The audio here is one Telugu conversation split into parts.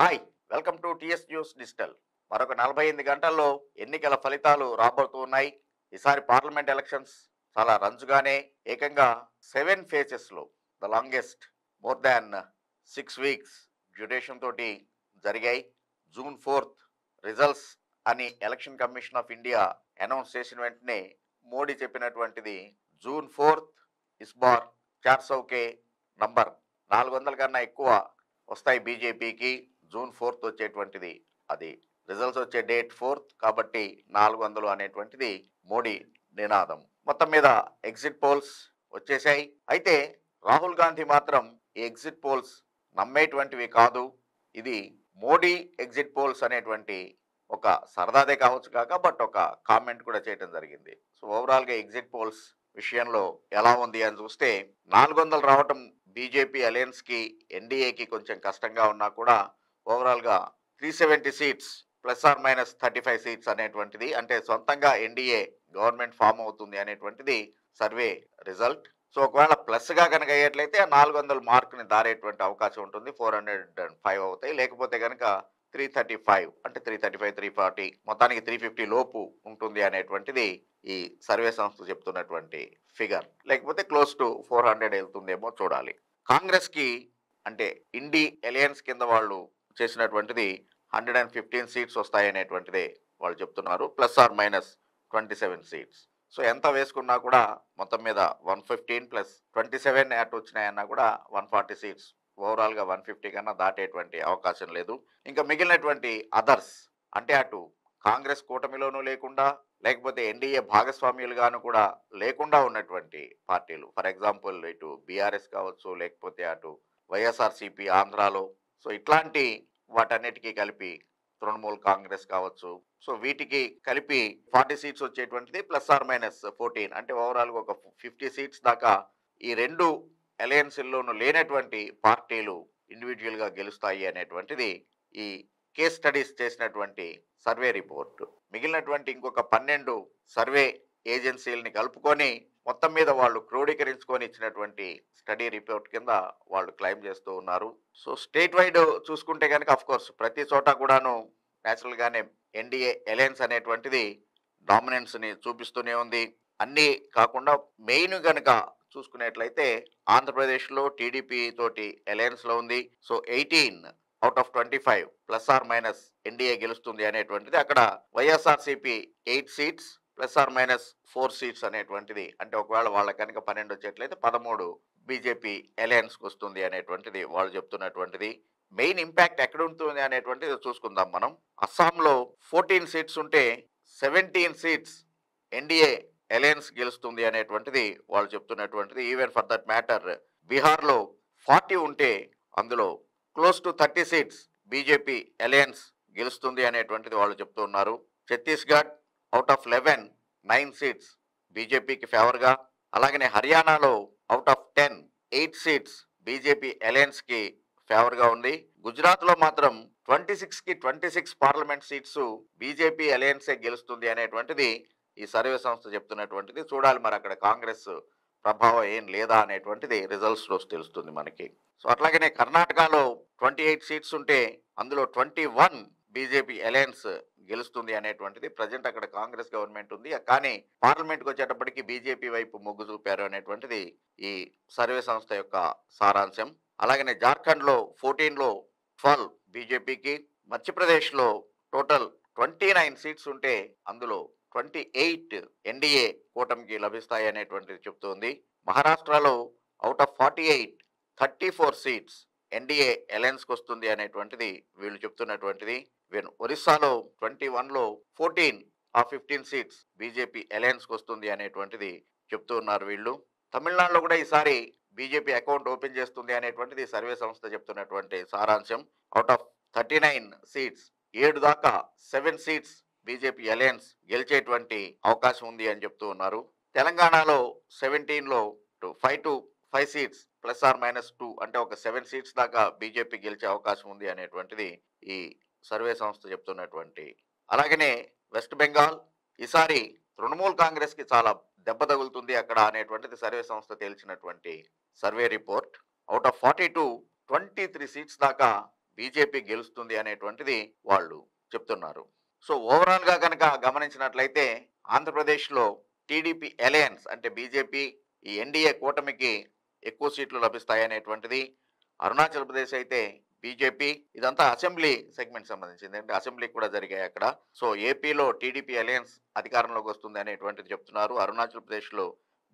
Hi, welcome to TS news digital. మరొక 48 గంటల్లో ఎన్నికల ఫలితాలు రాబోతూ ఉన్నాయి. ఈసారి పార్లమెంట్ ఎలక్షన్స్ చాలా రంజుగానే ఏకంగా 7 ఫేజెస్లో the longest more than 6 weeks duration తోటి జరిగాయి. జూన్ 4th రిజల్ట్స్ అని election commission of India announce చేసిన వెంటనే మోడీ చెప్పినటువంటిది జూన్ 4th ఇస్ బార్ 400 కే నంబర్, 400 కన్నా ఎక్కువ వస్తాయి బీజేపీకి. జూన్ 4th వచ్చేటువంటిది అది రిజల్ట్స్ వచ్చే డేట్ 4th కాబట్టి 400 అనేటువంటిది మోడీ నినాదం. మొత్తం మీద ఎగ్జిట్ పోల్స్ వచ్చేసాయి. అయితే రాహుల్ గాంధీ మాత్రం ఈ ఎగ్జిట్ పోల్స్ నమ్మేటువంటివి కాదు, ఇది మోడీ ఎగ్జిట్ పోల్స్ అనేటువంటి ఒక సరదాదే కావచ్చు కాక బట్ ఒక కామెంట్ కూడా చేయడం జరిగింది. సో ఓవరాల్గా ఎగ్జిట్ పోల్స్ విషయంలో ఎలా ఉంది అని చూస్తే 400 రావటం బీజేపీ అలయన్స్కి ఎన్డీఏకి కొంచెం కష్టంగా ఉన్నా కూడా ఓవరాల్గా 370 సీట్స్ +/- 35 సీట్స్ అనేటువంటిది, అంటే సొంతంగా ఎన్డీఏ గవర్నమెంట్ ఫామ్ అవుతుంది అనేటువంటిది సర్వే రిజల్ట్. సో ఒకవేళ ప్లస్గా కనుక అయ్యేట్లయితే ఆ 400 మార్కుని దారేటువంటి అవకాశం ఉంటుంది, 405 అవుతాయి. లేకపోతే కనుక 335 అంటే 335 340 మొత్తానికి 350 లోపు ఉంటుంది అనేటువంటిది ఈ సర్వే సంస్థ చెప్తున్నటువంటి ఫిగర్. లేకపోతే క్లోజ్ టు 400 వెళ్తుందేమో చూడాలి. కాంగ్రెస్కి అంటే ఇండి అలయన్స్ కింద వాళ్ళు చేసినటువంటిది 115 సీట్స్ వస్తాయనేటువంటిదే వాళ్ళు చెప్తున్నారు, +/- 27 సీట్స్. సో ఎంత వేసుకున్నా కూడా మొత్తం మీద 115 + 27 యాట్ వచ్చినాయన్నా కూడా 140 సీట్స్. ఓవరాల్గా 150 కన్నా దాటేటువంటి అవకాశం లేదు. ఇంకా మిగిలినటువంటి అదర్స్ అంటే అటు కాంగ్రెస్ కూటమిలోనూ లేకుండా లేకపోతే ఎన్డీఏ భాగస్వామ్యులుగాను కూడా లేకుండా ఉన్నటువంటి పార్టీలు, ఫర్ ఎగ్జాంపుల్ ఇటు బీఆర్ఎస్ కావచ్చు, లేకపోతే అటు వైఎస్ఆర్సీపీ ఆంధ్రాలో, సో ఇట్లాంటి వాటన్నిటికీ కలిపి తృణమూల్ కాంగ్రెస్ కావచ్చు, సో వీటికి కలిపి 40 సీట్స్ వచ్చేటువంటిది +/- 14 అంటే ఓవరాల్గా ఒక 50 సీట్స్ దాకా ఈ రెండు అలయన్స్లోనూ లేనటువంటి పార్టీలు ఇండివిజువల్గా గెలుస్తాయి అనేటువంటిది ఈ కేస్ స్టడీస్ చేసినటువంటి సర్వే రిపోర్ట్. మిగిలినటువంటి ఇంకొక 12 సర్వే ఏజెన్సీలని కలుపుకొని మొత్తం మీద వాళ్ళు క్రోడీకరించుకొని ఇచ్చినటువంటి స్టడీ రిపోర్ట్ కింద వాళ్ళు క్లెయిమ్ చేస్తూ ఉన్నారు. సో స్టేట్ వైడ్ చూసుకుంటే కనుక అఫ్ కోర్స్ ప్రతి చోట కూడాను న్యాచురల్గానే ఎన్డీఏ అలయన్స్ అనేటువంటిది డామినెన్స్ని చూపిస్తూనే ఉంది. అన్నీ కాకుండా మెయిన్ కనుక చూసుకునేట్లయితే ఆంధ్రప్రదేశ్లో టీడీపీ తోటి అలయన్స్లో ఉంది. సో 18 అవుట్ ఆఫ్ 25 +/- ఎన్డీఏ గెలుస్తుంది అనేటువంటిది. అక్కడ వైఎస్ఆర్సీపీ 8 సీట్స్ +/- 4 సీట్స్ అనేటువంటిది, అంటే ఒకవేళ వాళ్ళ కనుక 12 వచ్చేట్లయితే 13 బీజేపీ అలయన్స్కి వస్తుంది అనేటువంటిది వాళ్ళు చెప్తున్నటువంటిది. మెయిన్ ఇంపాక్ట్ ఎక్కడ ఉంటుంది అనేటువంటిది చూసుకుందాం మనం. అస్సాంలో 14 సీట్స్ ఉంటే 17 సీట్స్ ఎన్డీఏ అలయన్స్ గెలుస్తుంది అనేటువంటిది వాళ్ళు చెప్తున్నటువంటిది. ఈవెన్ ఫర్ దట్ మ్యాటర్ బీహార్లో 40 ఉంటే అందులో close to 30 seats BJP alliance గెలుస్తుంది అనేటువంటిది వాళ్ళు చెప్తున్నారు. ఛత్తీస్గఢ్ అవుట్ ఆఫ్ 11 9 సీట్స్ బీజేపీకి ఫేవర్గా. అలాగనే హర్యానాలో అవుట్ ఆఫ్ 10 8 సీట్స్ బీజేపీ అలయన్స్కి ఫేవర్గా ఉంది. గుజరాత్లో మాత్రం 26కి 26 పార్లమెంట్ సీట్స్ బీజేపీ అలయన్సే గెలుస్తుంది అనేటువంటిది ఈ సర్వే సంస్థ చెప్తున్నటువంటిది. చూడాలి మరి అక్కడ కాంగ్రెస్ ప్రభావం ఏం లేదా అనేటువంటిది రిజల్ట్స్ రోజు తెలుస్తుంది మనకి. సో అట్లాగనే కర్ణాటకలో 28 సీట్స్ ఉంటే అందులో 21 బీజేపీ అలయన్స్ గెలుస్తుంది అనేటువంటిది. ప్రజెంట్ అక్కడ కాంగ్రెస్ గవర్నమెంట్ ఉంది, కానీ పార్లమెంట్కి వచ్చేటప్పటికి బీజేపీ వైపు మొగ్గు చూపారు అనేటువంటిది ఈ సర్వే సంస్థ యొక్క సారాంశం. అలాగనే జార్ఖండ్లో 14లో 12 బీజేపీకి. మధ్యప్రదేశ్లో టోటల్ 29 సీట్స్ ఉంటే అందులో 28 ఎన్డీఏ కూటమికి లభిస్తాయి అనేటువంటిది చెప్తోంది. మహారాష్ట్రలో అవుట్ ఆఫ్ 48 34 సీట్స్ ఎన్డీఏ అలయన్స్కి వస్తుంది అనేటువంటిది వీళ్ళు చెప్తున్నటువంటిది. ఒరిస్సాలో 21లో 14 ఆ 15 సీట్స్ బీజేపీ అలయన్స్కి వస్తుంది అనేటువంటిది చెప్తూ ఉన్నారు వీళ్ళు. తమిళనాడులో కూడా ఈసారి బీజేపీ అకౌంట్ ఓపెన్ చేస్తుంది అనేటువంటిది సర్వే సంస్థ చెప్తున్నటువంటి సారాంశం. అవుట్ ఆఫ్ 39 సీట్స్ 7 దాకా 7 సీట్స్ బీజేపీ అలయన్స్ గెలిచేటువంటి అవకాశం ఉంది అని చెప్తూ ఉన్నారు. తెలంగాణలో 17లో 5 to 5 సీట్స్ +/- 2 అంటే ఒక 7 సీట్స్ దాకా బీజేపీ గెలిచే అవకాశం ఉంది అనేటువంటిది ఈ సర్వే సంస్థ చెప్తున్నటువంటి. అలాగనే వెస్ట్ బెంగాల్ ఈసారి తృణమూల్ కాంగ్రెస్కి చాలా దెబ్బ తగులుతుంది అక్కడ అనేటువంటిది సర్వే సంస్థ తేల్చినటువంటి survey report. Out of 42 23 seats దాకా బీజేపీ గెలుస్తుంది అనేటువంటిది వాళ్ళు చెప్తున్నారు. సో ఓవరాల్గా కనుక గమనించినట్లయితే ఆంధ్రప్రదేశ్లో టీడీపీ అలయన్స్ అంటే బీజేపీ ఈ ఎన్డీఏ కూటమికి ఎక్కువ సీట్లు లభిస్తాయి అనేటువంటిది. అరుణాచల్ ప్రదేశ్ అయితే బీజేపీ, ఇదంతా అసెంబ్లీ సెగ్మెంట్ సంబంధించింది అంటే అసెంబ్లీకి కూడా జరిగాయి అక్కడ. సో ఏపీలో టీడీపీ అలయన్స్ అధికారంలోకి వస్తుంది అనేటువంటిది చెప్తున్నారు. అరుణాచల్ ప్రదేశ్లో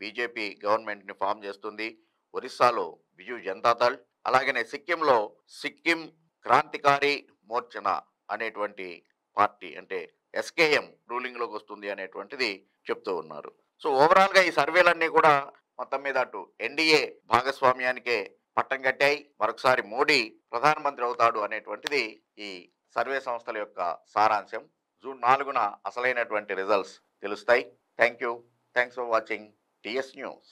బీజేపీ గవర్నమెంట్ని ఫామ్ చేస్తుంది. ఒరిస్సాలో బిజు జనతాదళ్, అలాగనే సిక్కింలో సిక్కిం క్రాంతికారి మోర్చన అనేటువంటి పార్టీ అంటే ఎస్కేఎం రూలింగ్లోకి వస్తుంది అనేటువంటిది చెప్తూ ఉన్నారు. సో ఓవరాల్గా ఈ సర్వేలన్నీ కూడా మొత్తం మీద అటు ఎన్డీఏ భాగస్వామ్యానికే పట్టం కట్టాయి. మరొకసారి మోడీ ప్రధానమంత్రి అవుతాడు అనేటువంటిది ఈ సర్వే సంస్థల యొక్క సారాంశం. జూన్ 4న అసలైనటువంటి రిజల్ట్స్ తెలుస్తాయి. Thank you. Thanks for watching TS news.